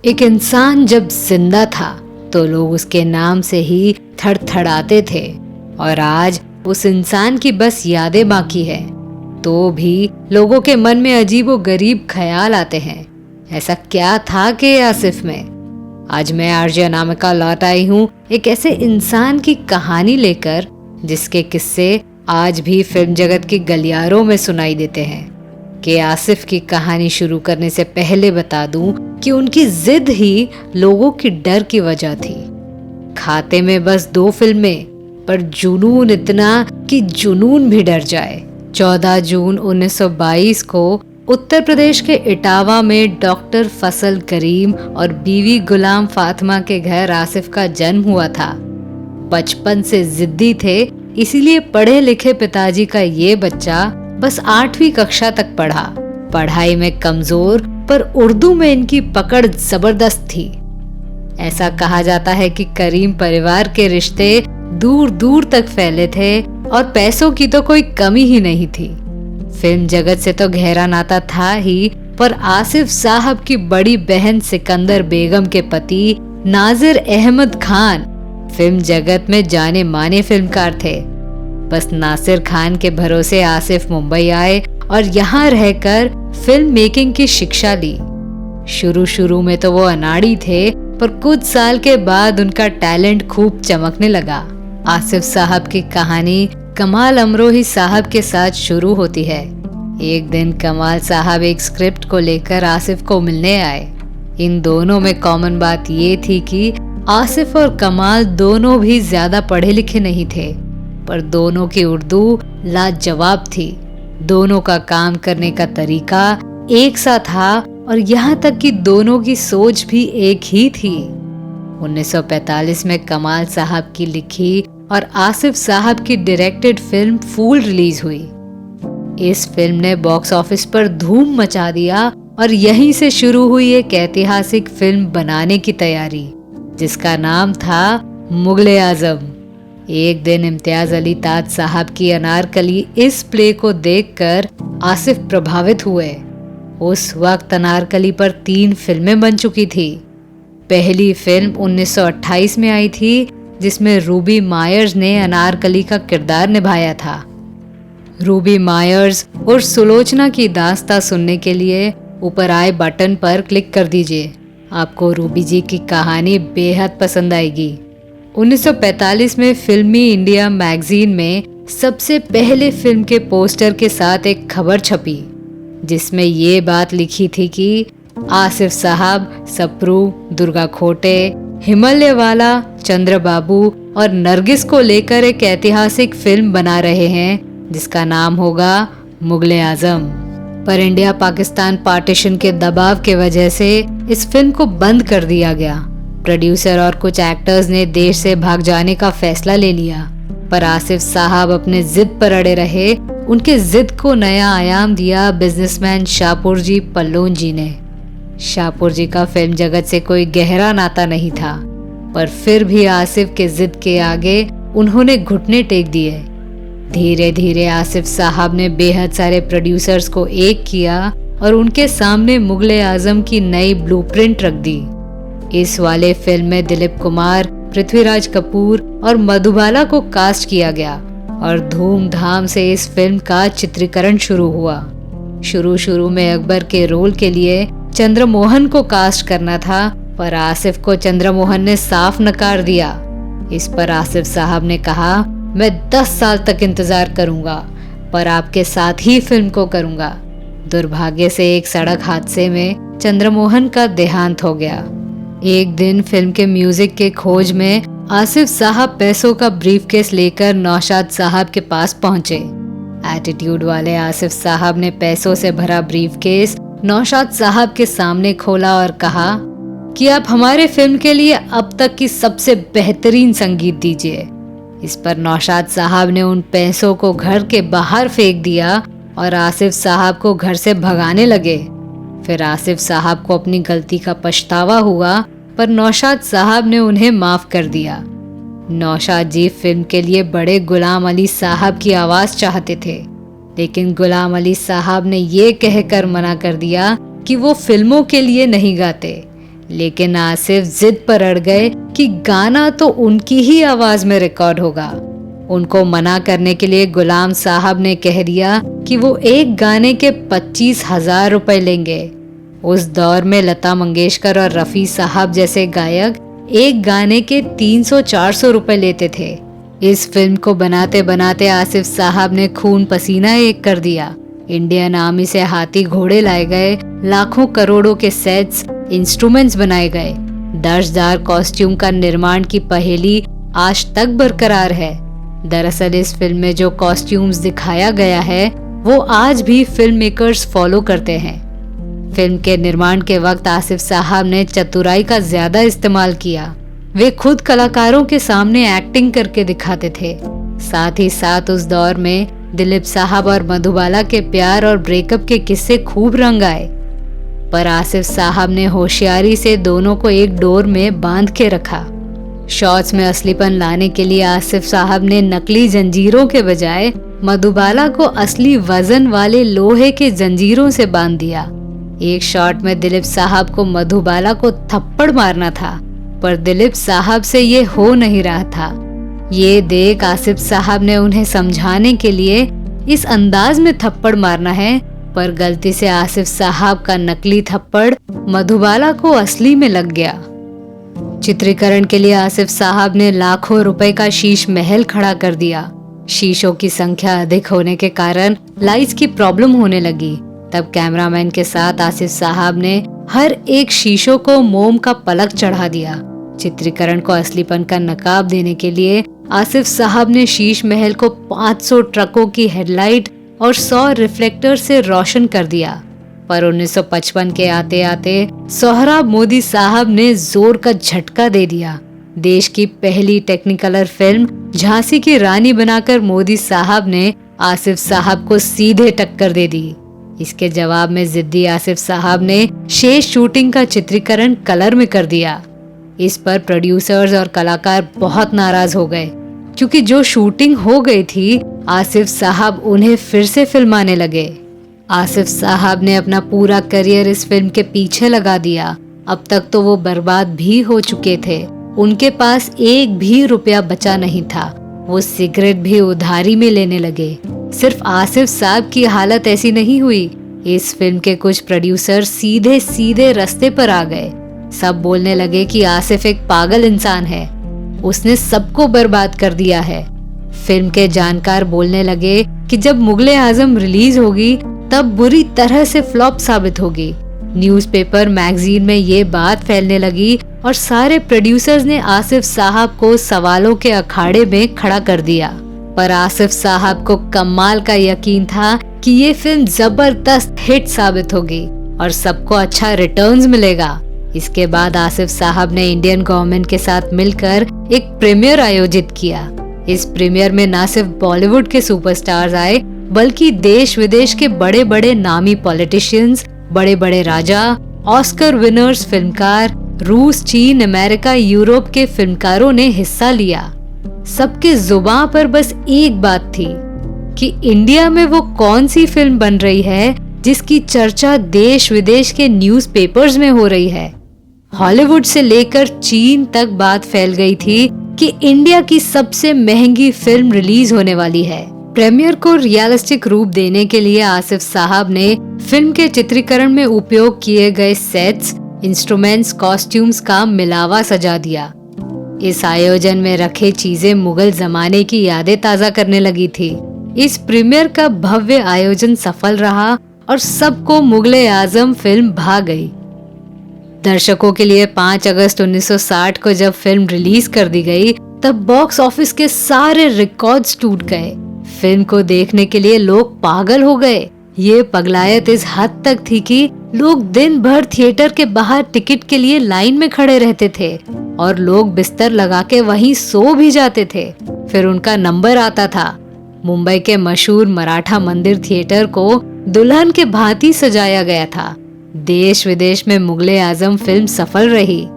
एक इंसान जब जिंदा था तो लोग उसके नाम से ही थड़थड़ाते थे, और आज उस इंसान की बस यादें बाकी है तो भी लोगों के मन में अजीबो गरीब ख्याल आते हैं। ऐसा क्या था कि आसिफ में? आज मैं आरजे अनामिका लौट आई हूँ एक ऐसे इंसान की कहानी लेकर जिसके किस्से आज भी फिल्म जगत की गलियारों में सुनाई देते हैं। कि आसिफ की कहानी शुरू करने से पहले बता दूं कि उनकी जिद ही लोगों की डर की वजह थी। खाते में बस 2 फिल्में, पर जुनून इतना कि जुनून भी डर जाए। 14 जून 1922 को उत्तर प्रदेश के इटावा में डॉक्टर फसल करीम और बीवी गुलाम फातिमा के घर आसिफ का जन्म हुआ था। बचपन से जिद्दी थे, इसीलिए पढ़े लिखे पिताजी का ये बच्चा बस 8वीं कक्षा तक पढ़ा। पढ़ाई में कमजोर, पर उर्दू में इनकी पकड़ जबरदस्त थी। ऐसा कहा जाता है कि करीम परिवार के रिश्ते दूर दूर तक फैले थे और पैसों की तो कोई कमी ही नहीं थी। फिल्म जगत से तो गहरा नाता था ही, पर आसिफ साहब की बड़ी बहन सिकंदर बेगम के पति नाजिर अहमद खान फिल्म जगत में जाने माने फिल्मकार थे। बस नासिर खान के भरोसे आसिफ मुंबई आए और यहाँ रहकर फिल्म मेकिंग की शिक्षा ली। शुरू में तो वो अनाड़ी थे, पर कुछ साल के बाद उनका टैलेंट खूब चमकने लगा। आसिफ साहब की कहानी कमाल अमरोही साहब के साथ शुरू होती है। एक दिन कमाल साहब एक स्क्रिप्ट को लेकर आसिफ को मिलने आए। इन दोनों में कॉमन बात ये थी कि आसिफ और कमाल दोनों भी ज्यादा पढ़े लिखे नहीं थे, पर दोनों की उर्दू लाजवाब थी। दोनों का काम करने का तरीका एक सा था, और यहाँ तक कि दोनों की सोच भी एक ही थी। 1945 में कमाल साहब की लिखी और आसिफ साहब की डायरेक्टेड फिल्म फूल रिलीज हुई। इस फिल्म ने बॉक्स ऑफिस पर धूम मचा दिया और यहीं से शुरू हुई एक ऐतिहासिक फिल्म बनाने की तैयारी, जिसका नाम था मुगले आजम। एक दिन इम्तियाज अली ताज साहब की अनारकली इस प्ले को देखकर आसिफ प्रभावित हुए। उस वक्त अनारकली पर 3 फिल्में बन चुकी थी। पहली फिल्म 1928 में आई थी, जिसमें रूबी मायर्स ने अनारकली का किरदार निभाया था। रूबी मायर्स और सुलोचना की दास्तां सुनने के लिए ऊपर आए बटन पर क्लिक कर दीजिए। आपको रूबी जी की कहानी बेहद पसंद आएगी। 1945 में फिल्मी इंडिया मैगजीन में सबसे पहले फिल्म के पोस्टर के साथ एक खबर छपी, जिसमें ये बात लिखी थी कि आसिफ साहब सप्रू, दुर्गा खोटे, हिमालयवाला, चंद्रबाबू और नरगिस को लेकर एक ऐतिहासिक फिल्म बना रहे हैं, जिसका नाम होगा मुगले आजम। पर इंडिया पाकिस्तान पार्टीशन के दबाव के वजह से इस फिल्म को बंद कर दिया गया। प्रोड्यूसर और कुछ एक्टर्स ने देश से भाग जाने का फैसला ले लिया, पर आसिफ साहब अपने जिद पर अड़े रहे। उनके जिद को नया आयाम दिया बिजनेसमैन शाहपुर जी पल्लून जी ने। शाहपुर जी का फिल्म जगत से कोई गहरा नाता नहीं था, पर फिर भी आसिफ के जिद के आगे उन्होंने घुटने टेक दिए। धीरे धीरे आसिफ साहब ने बेहद सारे प्रोड्यूसर्स को एक किया और उनके सामने मुगले आजम की नई ब्लूप्रिंट रख दी। इस वाले फिल्म में दिलीप कुमार, पृथ्वीराज कपूर और मधुबाला को कास्ट किया गया और धूमधाम से इस फिल्म का चित्रीकरण शुरू हुआ। शुरू में अकबर के रोल के लिए चंद्रमोहन को कास्ट करना था, पर आसिफ को चंद्रमोहन ने साफ नकार दिया। इस पर आसिफ साहब ने कहा, मैं 10 साल तक इंतजार करूंगा, पर आपके साथ ही फिल्म को करूंगा। दुर्भाग्य से एक सड़क हादसे में चंद्रमोहन का देहांत हो गया। एक दिन फिल्म के म्यूजिक के खोज में आसिफ साहब पैसों का ब्रीफकेस लेकर नौशाद साहब के पास पहुंचे। एटीट्यूड वाले आसिफ साहब ने पैसों से भरा ब्रीफकेस नौशाद साहब के सामने खोला और कहा कि आप हमारे फिल्म के लिए अब तक की सबसे बेहतरीन संगीत दीजिए। इस पर नौशाद साहब ने उन पैसों को घर के बाहर फेंक दिया और आसिफ साहब को घर से भगाने लगे। फिर आसिफ साहब को अपनी गलती का पछतावा हुआ, पर नौशाद साहब ने उन्हें माफ कर दिया। नौशाद जी फिल्म के लिए बड़े गुलाम अली साहब की आवाज चाहते थे, लेकिन गुलाम अली साहब ने ये कहकर मना कर दिया कि वो फिल्मों के लिए नहीं गाते, लेकिन आसिफ जिद पर अड़ गए कि गाना तो उनकी ही आवाज में रिकॉर्ड होगा। उनको मना करने के लिए गुलाम साहब ने कह दिया कि वो एक गाने के 25,000 रुपए लेंगे। उस दौर में लता मंगेशकर और रफी साहब जैसे गायक एक गाने के 300-400 रुपए लेते थे। इस फिल्म को बनाते बनाते आसिफ साहब ने खून पसीना एक कर दिया। इंडियन आर्मी से हाथी घोड़े लाए गए, लाखों करोड़ों के सेट्स, इंस्ट्रूमेंट्स बनाए गए, दर्जदार कॉस्ट्यूम का निर्माण की पहेली आज तक बरकरार है। दरअसल इस फिल्म में जो कॉस्ट्यूम्स दिखाया गया है वो आज भी फिल्म मेकर्स फॉलो करते हैं। फिल्म के निर्माण के वक्त आसिफ साहब ने चतुराई का ज्यादा इस्तेमाल किया। वे खुद कलाकारों के सामने एक्टिंग करके दिखाते थे। साथ ही साथ उस दौर में दिलीप साहब और मधुबाला के प्यार और ब्रेकअप के किस्से खूब रंग आए, पर आसिफ साहब ने होशियारी से दोनों को एक डोर में बांध के रखा। शॉट्स में असलीपन लाने के लिए आसिफ साहब ने नकली जंजीरों के बजाय मधुबाला को असली वजन वाले लोहे के जंजीरों से बांध दिया। एक शॉट में दिलीप साहब को मधुबाला को थप्पड़ मारना था, पर दिलीप साहब से ये हो नहीं रहा था। ये देख आसिफ साहब ने उन्हें समझाने के लिए इस अंदाज में थप्पड़ मारना है, पर गलती से आसिफ साहब का नकली थप्पड़ मधुबाला को असली में लग गया। चित्रीकरण के लिए आसिफ साहब ने लाखों रुपए का शीश महल खड़ा कर दिया। शीशों की संख्या अधिक होने के कारण लाइट्स की प्रॉब्लम होने लगी। तब कैमरामैन के साथ आसिफ साहब ने हर एक शीशों को मोम का पलक चढ़ा दिया। चित्रीकरण को असलीपन का नकाब देने के लिए आसिफ साहब ने शीश महल को 500 ट्रकों की हेडलाइट और 100 रिफ्लेक्टर से रोशन कर दिया। पर 1955 के आते आते सोहराब मोदी साहब ने जोर का झटका दे दिया। देश की पहली टेक्निकलर फिल्म झांसी की रानी बनाकर मोदी साहब ने आसिफ साहब को सीधे टक्कर दे दी। इसके जवाब में जिद्दी आसिफ साहब ने शेष शूटिंग का चित्रीकरण कलर में कर दिया। इस पर प्रोड्यूसर्स और कलाकार बहुत नाराज हो गए, क्योंकि जो शूटिंग हो गई थी आसिफ साहब उन्हें फिर से फिल्माने लगे। आसिफ साहब ने अपना पूरा करियर इस फिल्म के पीछे लगा दिया। अब तक तो वो बर्बाद भी हो चुके थे। उनके पास एक भी रुपया बचा नहीं था। वो सिगरेट भी उधारी में लेने लगे। सिर्फ आसिफ साहब की हालत ऐसी नहीं हुई, इस फिल्म के कुछ प्रोड्यूसर सीधे सीधे रास्ते पर आ गए। सब बोलने लगे कि आसिफ एक पागल इंसान है, उसने सबको बर्बाद कर दिया है। फिल्म के जानकार बोलने लगे कि जब मुगले आजम रिलीज होगी तब बुरी तरह से फ्लॉप साबित होगी। न्यूज़पेपर, मैगजीन में ये बात फैलने लगी और सारे प्रोड्यूसर्स ने आसिफ साहब को सवालों के अखाड़े में खड़ा कर दिया। पर आसिफ साहब को कमाल का यकीन था कि ये फिल्म जबरदस्त हिट साबित होगी और सबको अच्छा रिटर्न्स मिलेगा। इसके बाद आसिफ साहब ने इंडियन गवर्नमेंट के साथ मिलकर एक प्रीमियर आयोजित किया। इस प्रीमियर में न सिर्फ बॉलीवुड के सुपरस्टार्स आए, बल्कि देश विदेश के बड़े बड़े नामी पॉलिटिशियंस, बड़े बड़े राजा, ऑस्कर विनर्स फिल्मकार, रूस, चीन, अमेरिका, यूरोप के फिल्मकारों ने हिस्सा लिया। सबके जुबान पर बस एक बात थी कि इंडिया में वो कौन सी फिल्म बन रही है जिसकी चर्चा देश विदेश के न्यूज़पेपर्स में हो रही है। हॉलीवुड से लेकर चीन तक बात फैल गई थी कि इंडिया की सबसे महंगी फिल्म रिलीज होने वाली है। प्रीमियर को रियलिस्टिक रूप देने के लिए आसिफ साहब ने फिल्म के चित्रीकरण में उपयोग किए गए सेट्स, इंस्ट्रूमेंट्स, कॉस्ट्यूम्स का मिलावा सजा दिया। इस आयोजन में रखे चीजें मुगल जमाने की यादें ताजा करने लगी थी। इस प्रीमियर का भव्य आयोजन सफल रहा और सबको मुगले आजम फिल्म भा गई। दर्शकों के लिए 5 अगस्त 1960 को जब फिल्म रिलीज कर दी गई तब बॉक्स ऑफिस के सारे रिकॉर्ड्स टूट गए। फिल्म को देखने के लिए लोग पागल हो गए। ये पगलायत इस हद तक थी कि लोग दिन भर थिएटर के बाहर टिकट के लिए लाइन में खड़े रहते थे और लोग बिस्तर लगा के वहीं सो भी जाते थे। फिर उनका नंबर आता था। मुंबई के मशहूर मराठा मंदिर थिएटर को दुल्हन के भांति सजाया गया था। देश विदेश में मुगले आजम फिल्म सफल रही।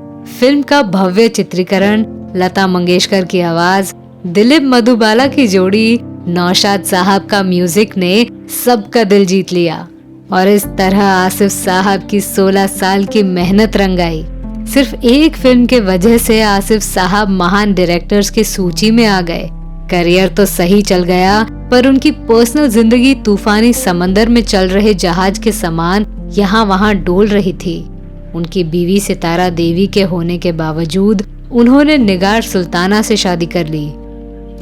फिल्म का भव्य चित्रीकरण, लता मंगेशकर की आवाज, दिलीप मधुबाला की जोड़ी, नौशाद साहब का म्यूजिक ने सबका दिल जीत लिया और इस तरह आसिफ साहब की 16 साल की मेहनत रंग आई। सिर्फ एक फिल्म के वजह से आसिफ साहब महान डायरेक्टर्स की सूची में आ गए। करियर तो सही चल गया, पर उनकी पर्सनल जिंदगी तूफानी समंदर में चल रहे जहाज के समान यहाँ वहाँ डोल रही थी। उनकी बीवी सितारा देवी के होने के बावजूद उन्होंने निगार सुल्ताना से शादी कर ली।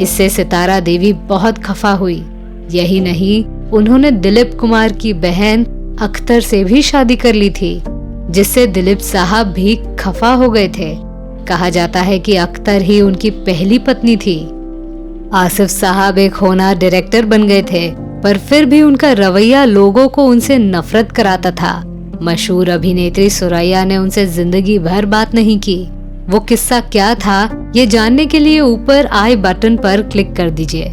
इससे सितारा देवी बहुत खफा हुई। यही नहीं, उन्होंने दिलीप कुमार की बहन अख्तर से भी शादी कर ली थी, जिससे दिलीप साहब भी खफा हो गए थे। कहा जाता है कि अख्तर ही उनकी पहली पत्नी थी। आसिफ साहब एक होनहार डायरेक्टर बन गए थे, पर फिर भी उनका रवैया लोगों को उनसे नफरत कराता था। मशहूर अभिनेत्री सुरैया ने उनसे जिंदगी भर बात नहीं की। वो किस्सा क्या था, ये जानने के लिए ऊपर आई बटन पर क्लिक कर दीजिए।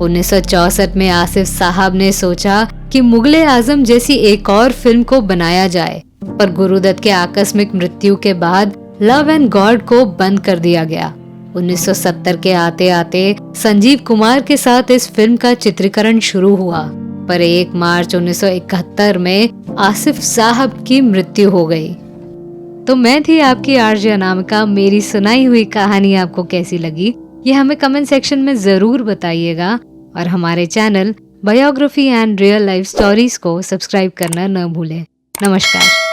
1964 में आसिफ साहब ने सोचा कि मुगले आजम जैसी एक और फिल्म को बनाया जाए, पर गुरुदत्त के आकस्मिक मृत्यु के बाद लव एंड गॉड को बंद कर दिया गया। 1970 के आते आते संजीव कुमार के साथ इस फिल्म का चित्रीकरण शुरू हुआ, पर 1 मार्च 1971 में आसिफ साहब की मृत्यु हो गई। तो मैं थी आपकी आरजे अनामिका। मेरी सुनाई हुई कहानी आपको कैसी लगी, ये हमें कमेंट सेक्शन में जरूर बताइएगा, और हमारे channel biography and real life stories को सब्सक्राइब करना न भूलें। नमस्कार।